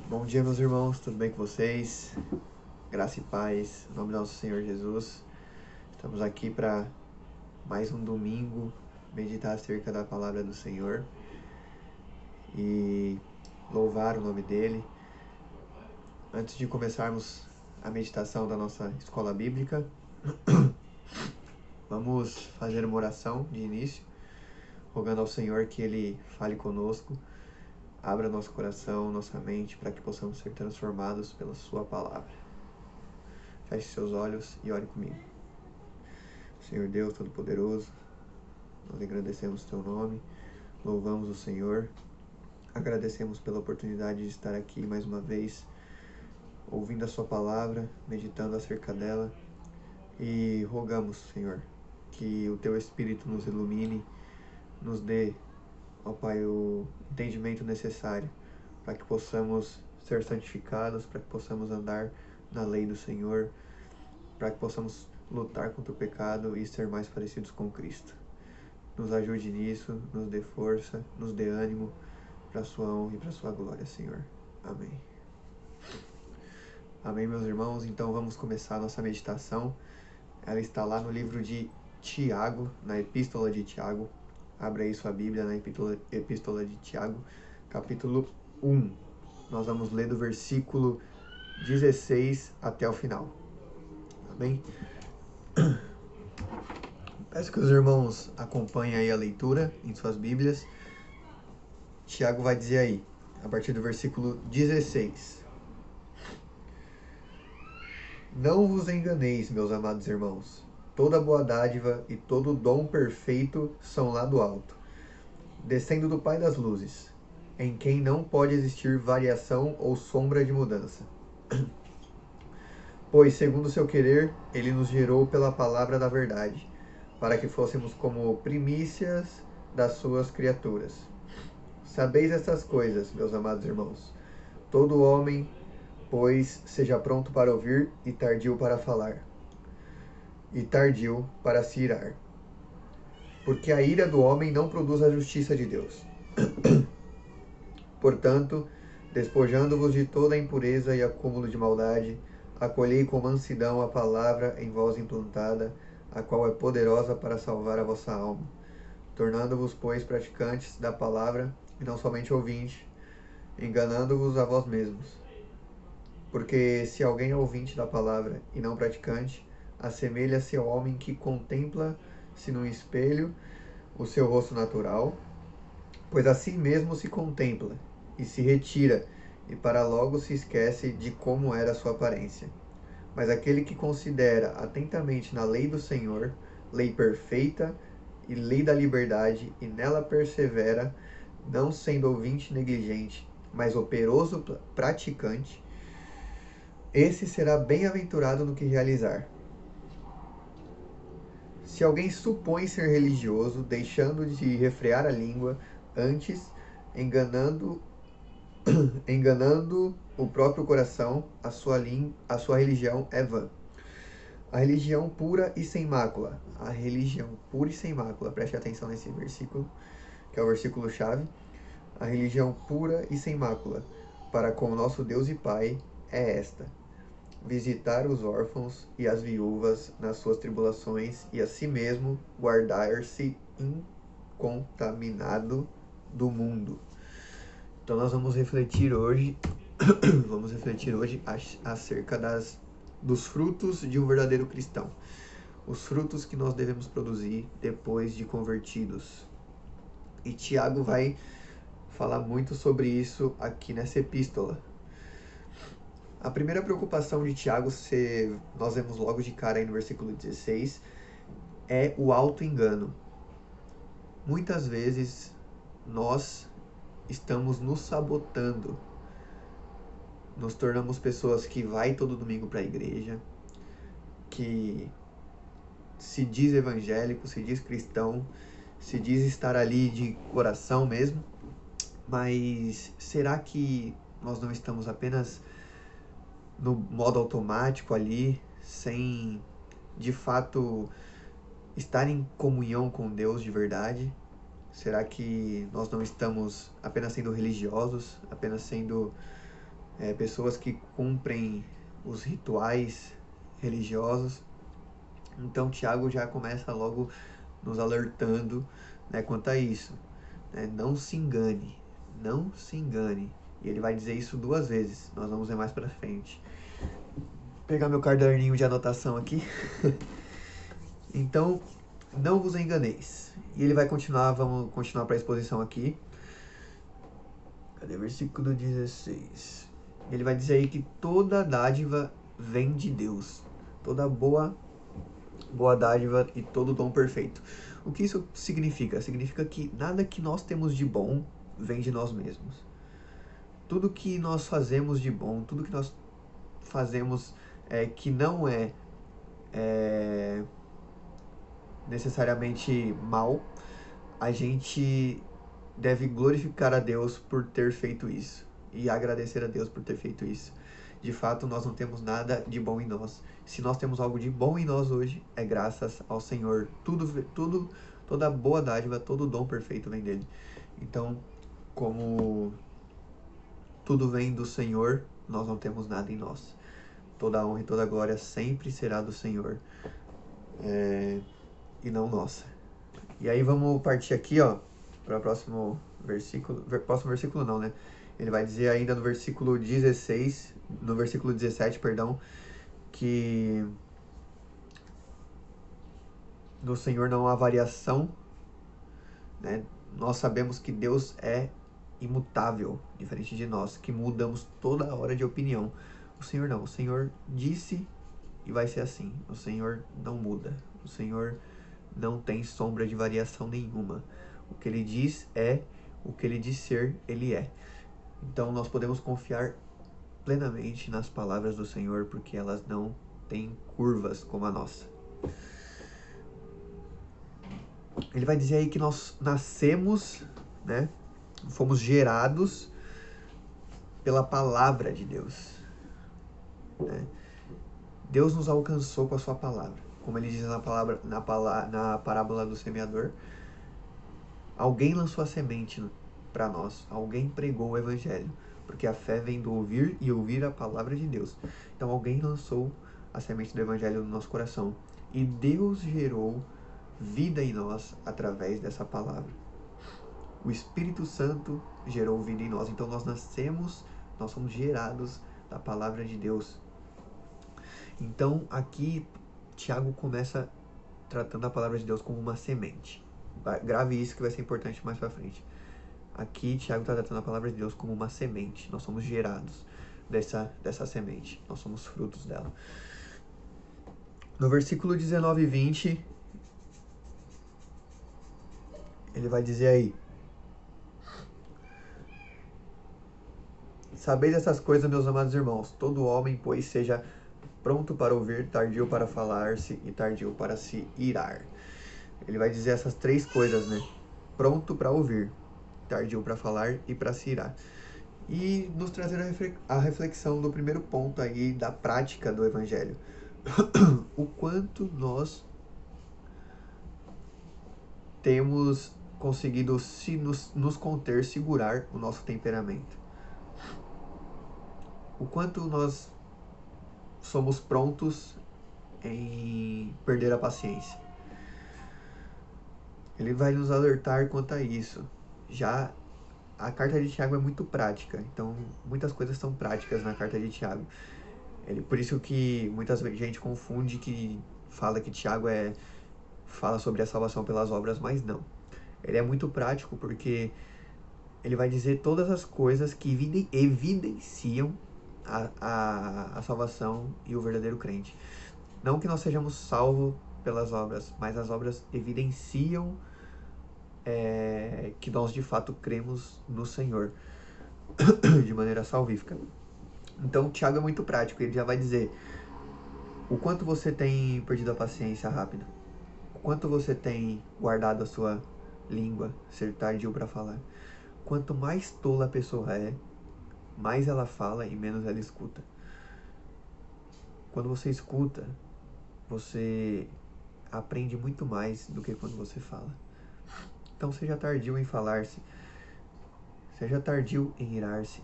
Bom dia, meus irmãos, tudo bem com vocês? Graça e paz, em nome do nosso Senhor Jesus. Estamos aqui para mais um domingo meditar acerca da palavra do Senhor e louvar o nome dele. Antes de começarmos a meditação da nossa escola bíblica, vamos fazer uma oração de início, rogando ao Senhor que ele fale conosco, abra nosso coração, nossa mente, para que possamos ser transformados pela sua palavra. Feche seus olhos e ore comigo. Senhor Deus Todo-Poderoso, nós agradecemos o Teu nome, louvamos o Senhor, agradecemos pela oportunidade de estar aqui mais uma vez, ouvindo a Sua palavra, meditando acerca dela, e rogamos, Senhor, que o Teu Espírito nos ilumine, nos dê, ó Pai, o entendimento necessário para que possamos ser santificados, para que possamos andar na lei do Senhor, para que possamos lutar contra o pecado e ser mais parecidos com Cristo. Nos ajude nisso, nos dê força, nos dê ânimo para a sua honra e para a sua glória, Senhor. Amém. Amém, meus irmãos. Então vamos começar a nossa meditação. Ela está lá no livro de Tiago, na Epístola de Tiago. Abra aí sua Bíblia na Epístola de Tiago, capítulo 1. Nós vamos ler do versículo 16 até o final. Amém? Peço que os irmãos acompanhem aí a leitura em suas Bíblias. Tiago vai dizer aí, a partir do versículo 16. Não vos enganeis, meus amados irmãos. Toda boa dádiva e todo dom perfeito são lá do alto, descendo do Pai das luzes, em quem não pode existir variação ou sombra de mudança. Pois, segundo o seu querer, ele nos gerou pela palavra da verdade, para que fôssemos como primícias das suas criaturas. Sabeis estas coisas, meus amados irmãos. Todo homem, pois, seja pronto para ouvir e tardio para falar, e tardio para se irar. Porque a ira do homem não produz a justiça de Deus. Portanto, despojando-vos de toda a impureza e acúmulo de maldade, acolhei com mansidão a palavra em vós implantada, a qual é poderosa para salvar a vossa alma. Tornando-vos, pois, praticantes da palavra, e não somente ouvintes, enganando-vos a vós mesmos. Porque se alguém é ouvinte da palavra e não praticante, assemelha-se ao homem que contempla-se no espelho o seu rosto natural, pois assim mesmo se contempla, e se retira, e para logo se esquece de como era a sua aparência. Mas aquele que considera atentamente na lei do Senhor, lei perfeita e lei da liberdade, e nela persevera, não sendo ouvinte negligente, mas operoso praticante, esse será bem-aventurado no que realizar. Se alguém supõe ser religioso, deixando de refrear a língua, antes enganando o próprio coração, a sua religião é vã. A religião pura e sem mácula. A religião pura e sem mácula. Preste atenção nesse versículo, que é o versículo chave. A religião pura e sem mácula, para com o nosso Deus e Pai, é esta: visitar os órfãos e as viúvas nas suas tribulações, e a si mesmo guardar-se incontaminado do mundo. Então nós vamos refletir hoje acerca dos frutos de um verdadeiro cristão. Os frutos que nós devemos produzir depois de convertidos. E Tiago vai falar muito sobre isso aqui nessa epístola. A primeira preocupação de Tiago, nós vemos logo de cara aí no versículo 16, é o auto-engano. Muitas vezes nós estamos nos sabotando. Nos tornamos pessoas que vai todo domingo para a igreja, que se diz evangélico, se diz cristão, se diz estar ali de coração mesmo, mas será que nós não estamos apenas no modo automático ali, sem de fato estar em comunhão com Deus de verdade? Será que nós não estamos apenas sendo religiosos, apenas sendo pessoas que cumprem os rituais religiosos. Então Tiago já começa logo nos alertando, né, quanto a isso. Né? Não se engane, não se engane. E ele vai dizer isso 2 vezes, nós vamos ver mais pra frente. Vou pegar meu caderninho de anotação aqui. Então, não vos enganeis. E ele vai continuar, vamos continuar para a exposição aqui. Cadê o versículo 16? Ele vai dizer aí que toda dádiva vem de Deus. Toda boa dádiva e todo dom perfeito. O que isso significa? Significa que nada que nós temos de bom vem de nós mesmos. Tudo que nós fazemos de bom, tudo que nós fazemos que não é necessariamente mal, a gente deve glorificar a Deus por ter feito isso e agradecer a Deus por ter feito isso. De fato, nós não temos nada de bom em nós. Se nós temos algo de bom em nós hoje, é graças ao Senhor. Toda boa dádiva, todo dom perfeito vem dele. Então, como tudo vem do Senhor, nós não temos nada em nós. Toda honra e toda glória sempre será do Senhor, e não nossa. E aí vamos partir aqui, ó, para o próximo versículo. Próximo versículo não, né? Ele vai dizer ainda no versículo 16, no versículo 17, perdão, que no Senhor não há variação, né? Nós sabemos que Deus é imutável, diferente de nós, que mudamos toda hora de opinião. O Senhor não, o Senhor disse e vai ser assim. O Senhor não muda, o Senhor não tem sombra de variação nenhuma. O que Ele diz é, o que Ele diz ser, Ele é. Então nós podemos confiar plenamente nas palavras do Senhor, porque elas não têm curvas como a nossa. Ele vai dizer aí que nós nascemos, né? Fomos gerados pela palavra de Deus. Né? Deus nos alcançou com a sua palavra. Como ele diz na parábola do semeador, alguém lançou a semente para nós, alguém pregou o evangelho, porque a fé vem do ouvir e ouvir a palavra de Deus. Então alguém lançou a semente do evangelho no nosso coração e Deus gerou vida em nós através dessa palavra. O Espírito Santo gerou vida em nós. Então nós nascemos, nós somos gerados da palavra de Deus. Então aqui Tiago começa tratando a palavra de Deus como uma semente. Grave isso que vai ser importante mais pra frente. Aqui Tiago está tratando a palavra de Deus como uma semente. Nós somos gerados dessa semente. Nós somos frutos dela. No versículo 19 e 20, ele vai dizer aí: sabeis essas coisas, meus amados irmãos. Todo homem, pois, seja pronto para ouvir, tardio para falar-se e tardio para se irar. Ele vai dizer essas 3 coisas, né? Pronto para ouvir, tardio para falar e para se irar. E nos trazer a reflexão do primeiro ponto aí da prática do evangelho. O quanto nós temos conseguido nos conter, segurar o nosso temperamento. O quanto nós somos prontos em perder a paciência. Ele vai nos alertar quanto a isso. Já a carta de Tiago é muito prática, então muitas coisas são práticas na carta de Tiago. Por isso que muita gente confunde, que fala que Tiago fala sobre a salvação pelas obras, mas não. Ele é muito prático porque ele vai dizer todas as coisas que evidenciam a salvação e o verdadeiro crente. Não que nós sejamos salvos pelas obras, mas as obras evidenciam que nós de fato cremos no Senhor de maneira salvífica. Então Tiago é muito prático, ele já vai dizer o quanto você tem perdido a paciência rápido, o quanto você tem guardado a sua língua, ser tardio para falar. Quanto mais tola a pessoa é, mais ela fala e menos ela escuta. Quando você escuta, você aprende muito mais do que quando você fala. Então seja tardio em falar-se, seja tardio em irar-se.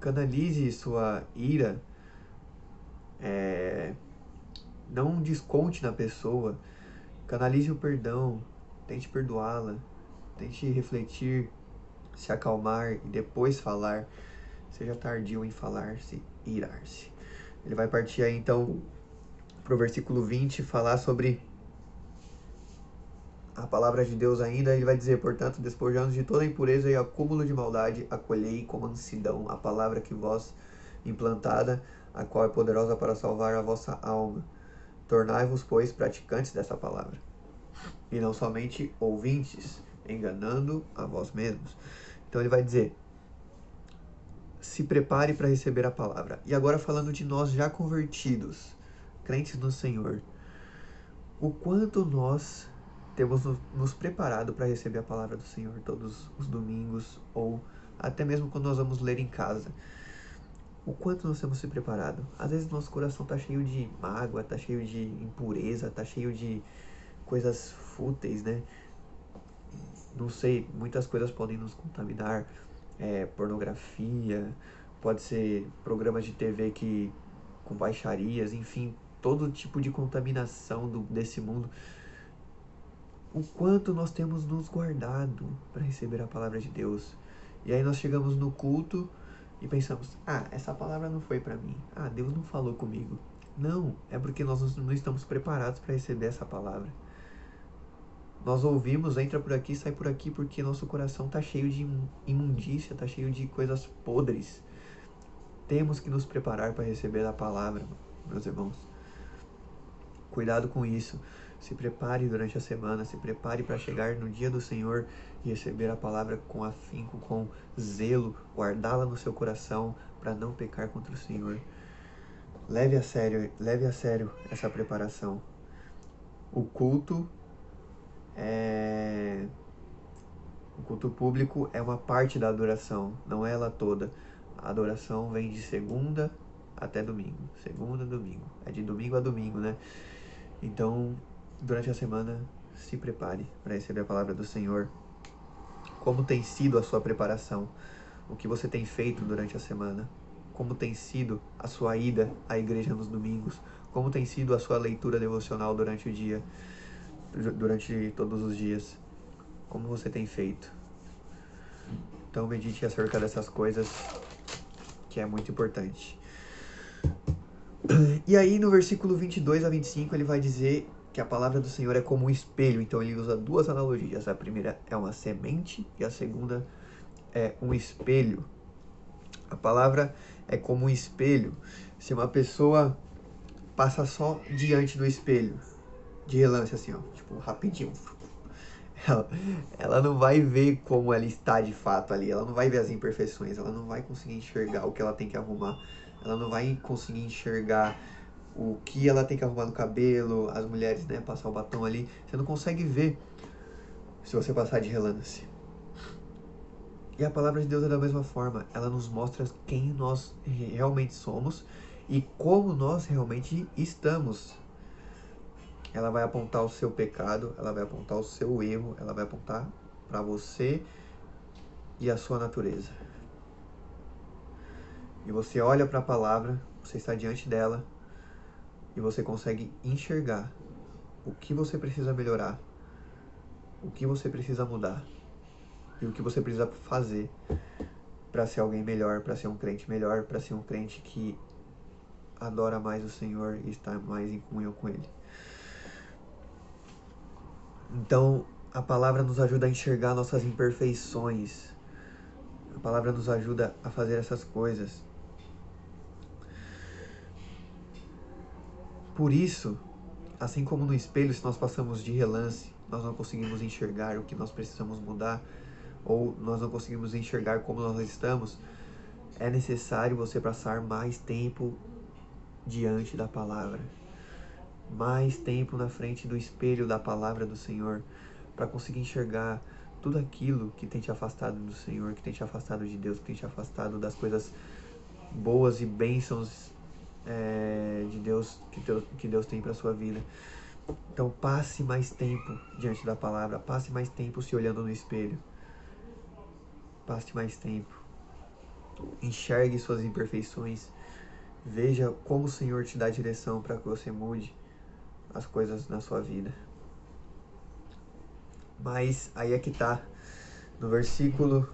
canalize sua ira, não desconte na pessoa, canalize o perdão, tente perdoá-la, tente refletir, se acalmar e depois falar. Seja tardio em falar-se e irar-se. Ele vai partir aí então para o versículo 20 falar sobre a palavra de Deus ainda. Ele vai dizer: portanto, despojando de toda impureza e acúmulo de maldade, acolhei com mansidão a palavra que vós implantada, a qual é poderosa para salvar a vossa alma. Tornai-vos, pois, praticantes dessa palavra, e não somente ouvintes, enganando a vós mesmos. Então ele vai dizer: se prepare para receber a palavra. E agora falando de nós já convertidos, crentes no Senhor, o quanto nós temos nos preparado para receber a palavra do Senhor todos os domingos, ou até mesmo quando nós vamos ler em casa. O quanto nós temos se preparado. Às vezes nosso coração está cheio de mágoa, está cheio de impureza, está cheio de coisas fúteis, né? Não sei, muitas coisas podem nos contaminar. Pornografia, pode ser programas de TV com baixarias, enfim, todo tipo de contaminação desse mundo. O quanto nós temos nos guardado para receber a palavra de Deus. E aí nós chegamos no culto e pensamos: essa palavra não foi para mim. Deus não falou comigo. Não, é porque nós não estamos preparados para receber essa palavra. Nós ouvimos, entra por aqui, sai por aqui, porque nosso coração está cheio de imundícia, está cheio de coisas podres. Temos que nos preparar para receber a palavra, meus irmãos. Cuidado com isso. Se prepare durante a semana, se prepare para chegar no dia do Senhor e receber a palavra com afinco, com zelo, guardá-la no seu coração para não pecar contra o Senhor. Leve a sério essa preparação. O culto público é uma parte da adoração, não é ela toda. A adoração vem de segunda até domingo. Segunda a domingo. É de domingo a domingo, né? Então, durante a semana, se prepare para receber a palavra do Senhor. Como tem sido a sua preparação? O que você tem feito durante a semana? Como tem sido a sua ida à igreja nos domingos? Como tem sido a sua leitura devocional durante o dia? Durante todos os dias? Como você tem feito? Então medite acerca dessas coisas, que é muito importante. E aí no versículo 22 a 25 ele vai dizer que a palavra do Senhor é como um espelho. Então ele usa duas analogias. A primeira é uma semente e a segunda é um espelho. A palavra é como um espelho. Se uma pessoa passa só diante do espelho, de relance assim, tipo rapidinho, ela não vai ver como ela está de fato ali, ela não vai ver as imperfeições, ela não vai conseguir enxergar o que ela tem que arrumar, ela não vai conseguir enxergar o que ela tem que arrumar no cabelo, as mulheres, né, passar o batom ali, você não consegue ver se você passar de relance. E a palavra de Deus é da mesma forma, ela nos mostra quem nós realmente somos e como nós realmente estamos. Ela vai apontar o seu pecado, ela vai apontar o seu erro, ela vai apontar para você e a sua natureza. E você olha para a palavra, você está diante dela e você consegue enxergar o que você precisa melhorar, o que você precisa mudar e o que você precisa fazer para ser alguém melhor, para ser um crente melhor, para ser um crente que adora mais o Senhor e está mais em comunhão com Ele. Então, a palavra nos ajuda a enxergar nossas imperfeições. A palavra nos ajuda a fazer essas coisas. Por isso, assim como no espelho, se nós passamos de relance, nós não conseguimos enxergar o que nós precisamos mudar, ou nós não conseguimos enxergar como nós estamos, é necessário você passar mais tempo diante da palavra. Mais tempo na frente do espelho da palavra do Senhor, para conseguir enxergar tudo aquilo que tem te afastado do Senhor, que tem te afastado de Deus, que tem te afastado das coisas boas e bênçãos que Deus tem para a sua vida. Então passe mais tempo diante da palavra, passe mais tempo se olhando no espelho. Passe mais tempo. enxergue suas imperfeições, veja como o Senhor te dá direção para que você mude as coisas na sua vida. Mas aí é que tá, no versículo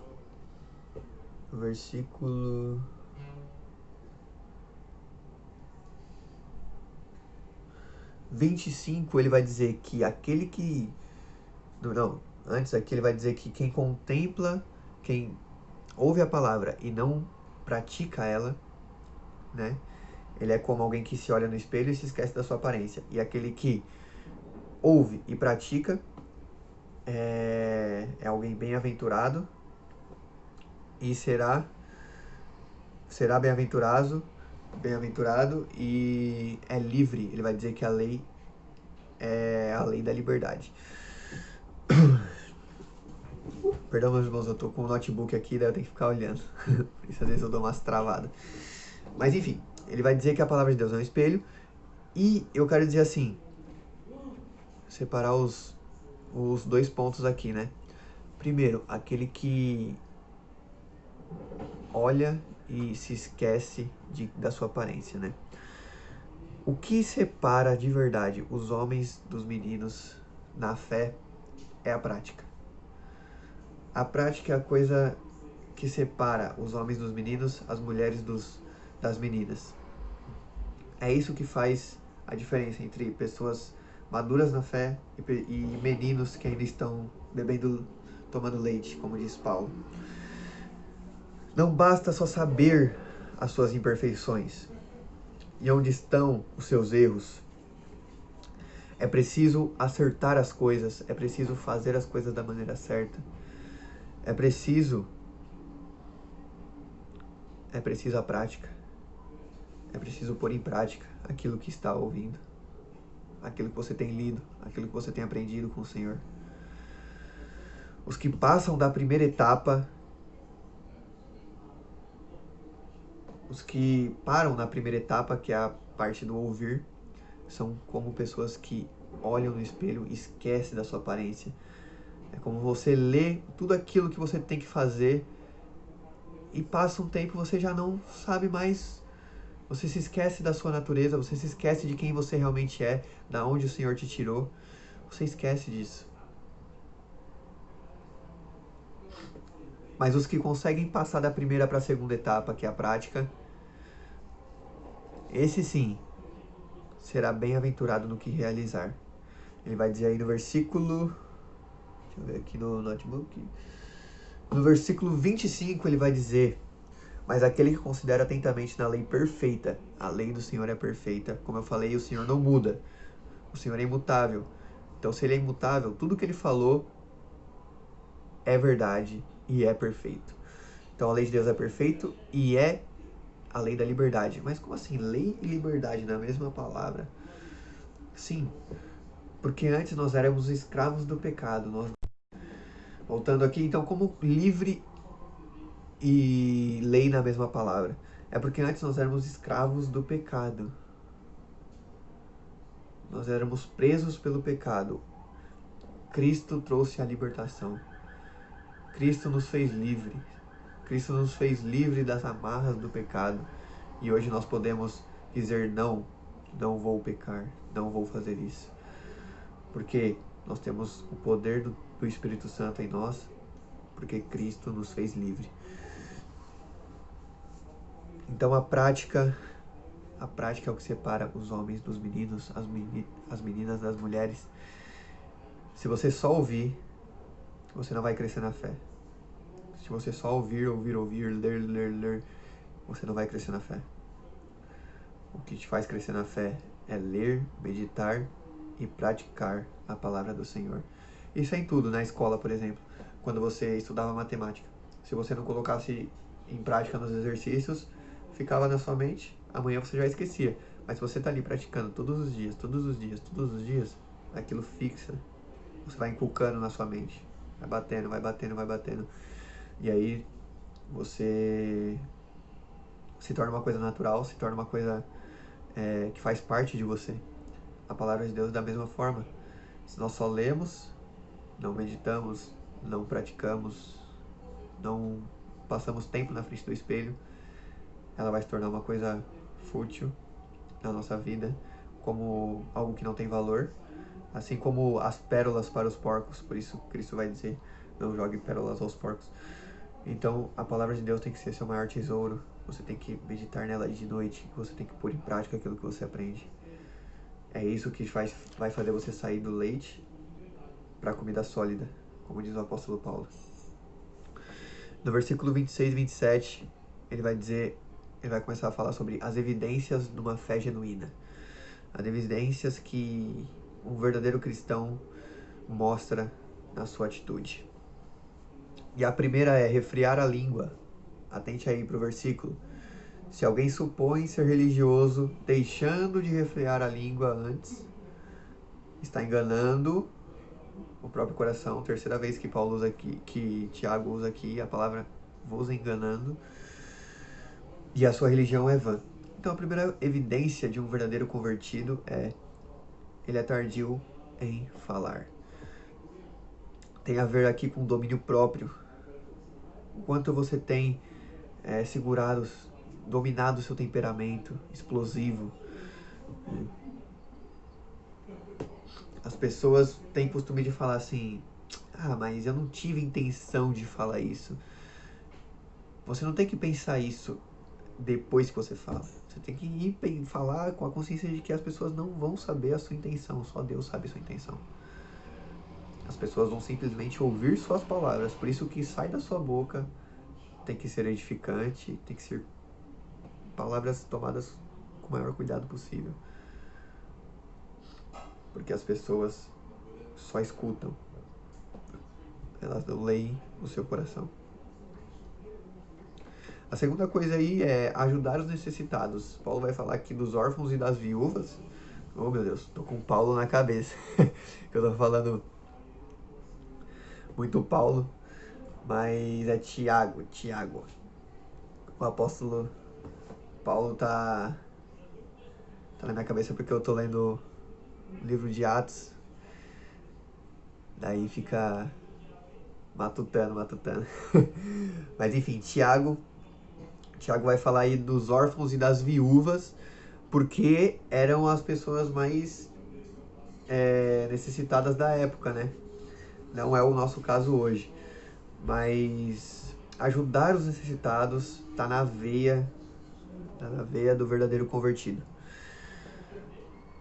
25, ele vai dizer que aquele que... Não, antes aqui ele vai dizer que quem contempla, quem ouve a palavra e não pratica ela, né? Ele é como alguém que se olha no espelho e se esquece da sua aparência. E aquele que ouve e pratica é alguém bem-aventurado e será bem-aventurado e é livre. Ele vai dizer que a lei é a lei da liberdade. Perdão, meus irmãos, eu tô com o notebook aqui, daí eu tenho que ficar olhando. Por isso às vezes eu dou umas travadas. Mas enfim, ele vai dizer que a palavra de Deus é um espelho. E eu quero dizer assim, separar os 2 pontos aqui, né? Primeiro, aquele que olha e se esquece da sua aparência, né? O que separa de verdade os homens dos meninos na fé é a prática. A prática é a coisa que separa os homens dos meninos, as mulheres das meninas. É isso que faz a diferença entre pessoas maduras na fé e meninos que ainda estão tomando leite, como diz Paulo. Não basta só saber as suas imperfeições e onde estão os seus erros. É preciso acertar as coisas, é preciso fazer as coisas da maneira certa. É preciso a prática. É preciso pôr em prática aquilo que está ouvindo, aquilo que você tem lido, aquilo que você tem aprendido com o Senhor. Os que passam da primeira etapa, os que param na primeira etapa, que é a parte do ouvir, são como pessoas que olham no espelho e esquecem da sua aparência. É como você lê tudo aquilo que você tem que fazer e passa um tempo você já não sabe mais. Você se esquece da sua natureza, você se esquece de quem você realmente é, da onde o Senhor te tirou. Você esquece disso. Mas os que conseguem passar da primeira para a segunda etapa, que é a prática, esse sim será bem-aventurado no que realizar. Ele vai dizer aí no versículo... Deixa eu ver aqui no notebook. No versículo 25 ele vai dizer: mas aquele que considera atentamente na lei perfeita, a lei do Senhor é perfeita. Como eu falei, o Senhor não muda. O Senhor é imutável. Então, se ele é imutável, tudo que ele falou é verdade e é perfeito. Então, a lei de Deus é perfeito e é a lei da liberdade. Mas como assim? Lei e liberdade na mesma palavra? Sim, porque antes nós éramos escravos do pecado. Voltando aqui, então, como livre e lei na mesma palavra? É porque antes nós éramos escravos do pecado. Nós éramos presos pelo pecado. Cristo trouxe a libertação. Cristo nos fez livre. Cristo nos fez livre das amarras do pecado. E hoje nós podemos dizer não, não vou pecar, não vou fazer isso. Porque nós temos o poder do Espírito Santo em nós, porque Cristo nos fez livre. Então a prática é o que separa os homens dos meninos, as meninas das mulheres. Se você só ouvir, você não vai crescer na fé. Se você só ouvir, ler, você não vai crescer na fé. O que te faz crescer na fé é ler, meditar e praticar a palavra do Senhor. Isso é em tudo, na escola, por exemplo, quando você estudava matemática. Se você não colocasse em prática nos exercícios, ficava na sua mente, amanhã você já esquecia. Mas se você está ali praticando todos os dias, aquilo fixa. Você vai inculcando na sua mente. Vai batendo. E aí você se torna uma coisa natural, se torna uma coisa que faz parte de você. A palavra de Deus da mesma forma. Se nós só lemos, não meditamos, não praticamos, não passamos tempo na frente do espelho, ela vai se tornar uma coisa fútil na nossa vida, como algo que não tem valor, assim como as pérolas para os porcos. Por isso Cristo vai dizer, não jogue pérolas aos porcos. Então a palavra de Deus tem que ser seu maior tesouro, você tem que meditar nela de noite, você tem que pôr em prática aquilo que você aprende. É isso que vai fazer você sair do leite para a comida sólida, como diz o apóstolo Paulo. No versículo 26 e 27, ele vai começar a falar sobre as evidências de uma fé genuína. As evidências que um verdadeiro cristão mostra na sua atitude. E a primeira é refrear a língua. Atente aí para o versículo. Se alguém supõe ser religioso, deixando de refrear a língua antes, está enganando o próprio coração. Terceira vez que Paulo usa aqui, que Tiago usa aqui a palavra vos enganando. E a sua religião é vã. Então a primeira evidência de um verdadeiro convertido é ele é tardio em falar. Tem a ver aqui com domínio próprio. O quanto você tem dominado o seu temperamento explosivo. As pessoas têm costume de falar assim, mas eu não tive intenção de falar isso. Você não tem que pensar isso depois que você fala. Você tem que ir falar com a consciência de que as pessoas não vão saber a sua intenção, só Deus sabe a sua intenção. As pessoas vão simplesmente ouvir suas palavras, por isso o que sai da sua boca tem que ser edificante, tem que ser palavras tomadas com o maior cuidado possível. Porque as pessoas só escutam, elas não leem o seu coração. A segunda coisa aí é ajudar os necessitados. Paulo vai falar aqui dos órfãos e das viúvas. Oh meu Deus, tô com Paulo na cabeça. Eu tô falando muito Paulo, mas é Tiago. O apóstolo Paulo tá na minha cabeça porque eu tô lendo o livro de Atos. Daí fica matutando. Mas enfim, Tiago vai falar aí dos órfãos e das viúvas, porque eram as pessoas mais necessitadas da época, né? Não é o nosso caso hoje. Mas ajudar os necessitados está na veia do verdadeiro convertido.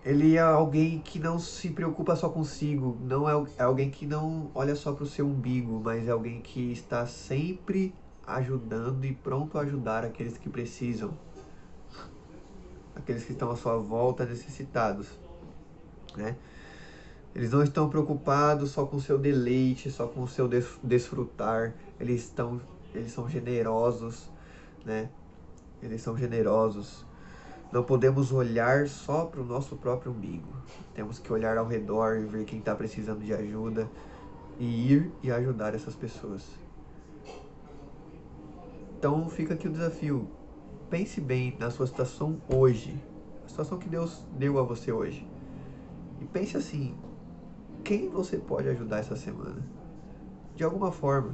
Ele é alguém que não se preocupa só consigo, não é alguém que não olha só para o seu umbigo, mas é alguém que está sempre ajudando e pronto a ajudar aqueles que precisam, aqueles que estão à sua volta necessitados, né? Eles não estão preocupados só com o seu deleite, só com o seu desfrutar, eles são generosos, né? Eles são generosos. Não podemos olhar só para o nosso próprio umbigo. Temos que olhar ao redor e ver quem está precisando de ajuda e ir e ajudar essas pessoas. Então fica aqui o desafio. Pense bem na sua situação hoje, a situação que Deus deu a você hoje. E pense assim, quem você pode ajudar essa semana? De alguma forma,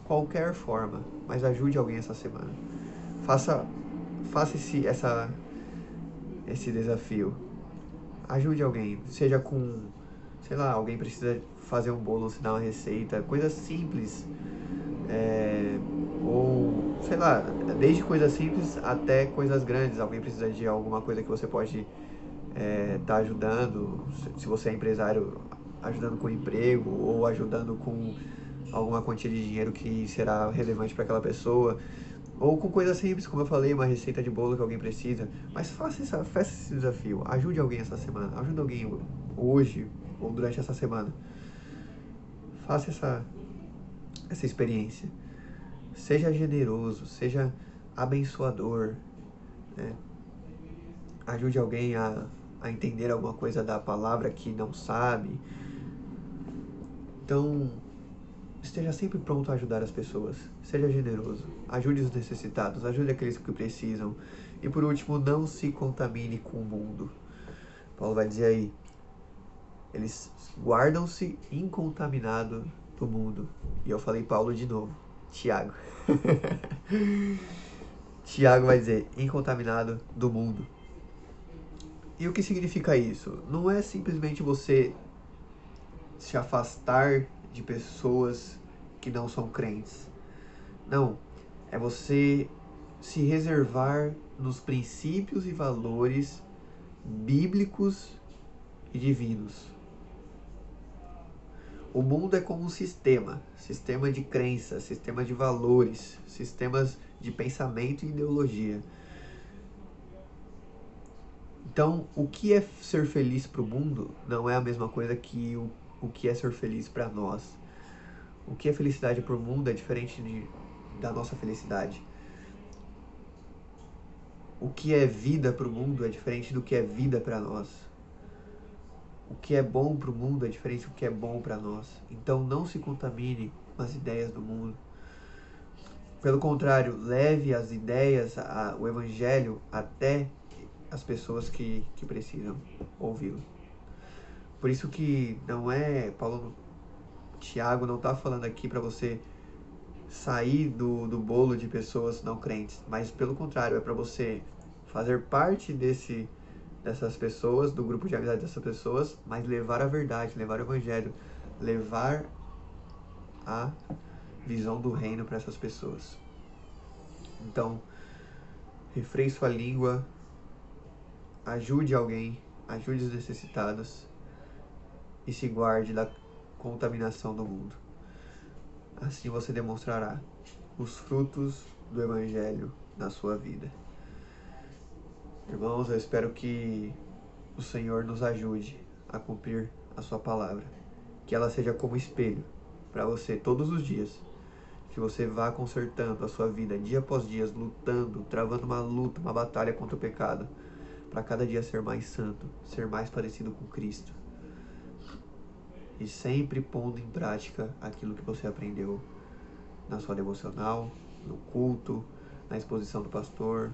qualquer forma, mas ajude alguém essa semana. Faça esse desafio. Ajude alguém, seja com, sei lá, alguém precisa fazer um bolo, ensinar uma receita, coisas simples. Ou, sei lá, desde coisas simples até coisas grandes. Alguém precisa de alguma coisa que você pode tá ajudando, se você é empresário, ajudando com emprego ou ajudando com alguma quantia de dinheiro que será relevante para aquela pessoa, ou com coisas simples, como eu falei, uma receita de bolo que alguém precisa. Mas faça esse desafio, ajude alguém essa semana, ajude alguém hoje ou durante essa semana. Faça essa experiência. Seja generoso, seja abençoador, né? Ajude alguém a entender alguma coisa da palavra que não sabe. Então, esteja sempre pronto a ajudar as pessoas. Seja generoso. Ajude os necessitados. Ajude aqueles que precisam. E por último, não se contamine com o mundo. Paulo vai dizer aí, eles guardam-se incontaminados do mundo. E eu falei Paulo de novo. Tiago. Tiago vai dizer, incontaminado do mundo. E o que significa isso? Não é simplesmente você se afastar de pessoas que não são crentes. Não, é você se reservar nos princípios e valores bíblicos e divinos. O mundo é como um sistema de crença, sistema de valores, sistemas de pensamento e ideologia. Então, o que é ser feliz para o mundo não é a mesma coisa que o que é ser feliz para nós. O que é felicidade para o mundo é diferente da nossa felicidade. O que é vida para o mundo é diferente do que é vida para nós. O que é bom para o mundo é diferente do que é bom para nós. Então não se contamine com as ideias do mundo. Pelo contrário, leve as ideias, o evangelho até as pessoas que precisam ouvi-lo. Por isso que não é, Tiago não está falando aqui para você sair do bolo de pessoas não crentes, mas pelo contrário, é para você fazer parte dessas pessoas, do grupo de amizade dessas pessoas, mas levar a verdade, levar o evangelho, levar a visão do reino para essas pessoas. Então, refreie sua língua, ajude alguém, ajude os necessitados e se guarde da contaminação do mundo. Assim você demonstrará os frutos do evangelho na sua vida. Irmãos, eu espero que o Senhor nos ajude a cumprir a sua palavra. Que ela seja como espelho para você todos os dias. Que você vá consertando a sua vida dia após dia, lutando, travando uma luta, uma batalha contra o pecado, para cada dia ser mais santo, ser mais parecido com Cristo. E sempre pondo em prática aquilo que você aprendeu na sua devocional, no culto, na exposição do pastor,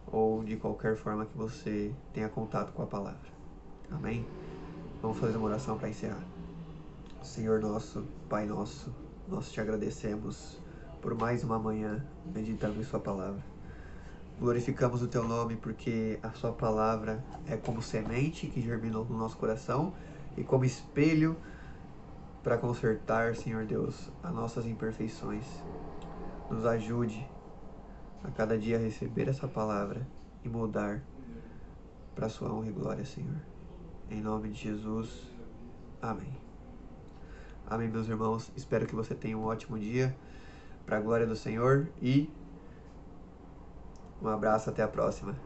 ou de qualquer forma que você tenha contato com a palavra. Amém? Vamos fazer uma oração para encerrar. Senhor nosso, Pai nosso, nós te agradecemos por mais uma manhã meditando em sua palavra. Glorificamos o teu nome porque a sua palavra é como semente que germinou no nosso coração e como espelho para consertar, Senhor Deus, as nossas imperfeições. Nos ajude a cada dia a receber essa palavra e mudar para a sua honra e glória, Senhor. Em nome de Jesus, amém. Amém, meus irmãos. Espero que você tenha um ótimo dia, para a glória do Senhor, e um abraço, até a próxima.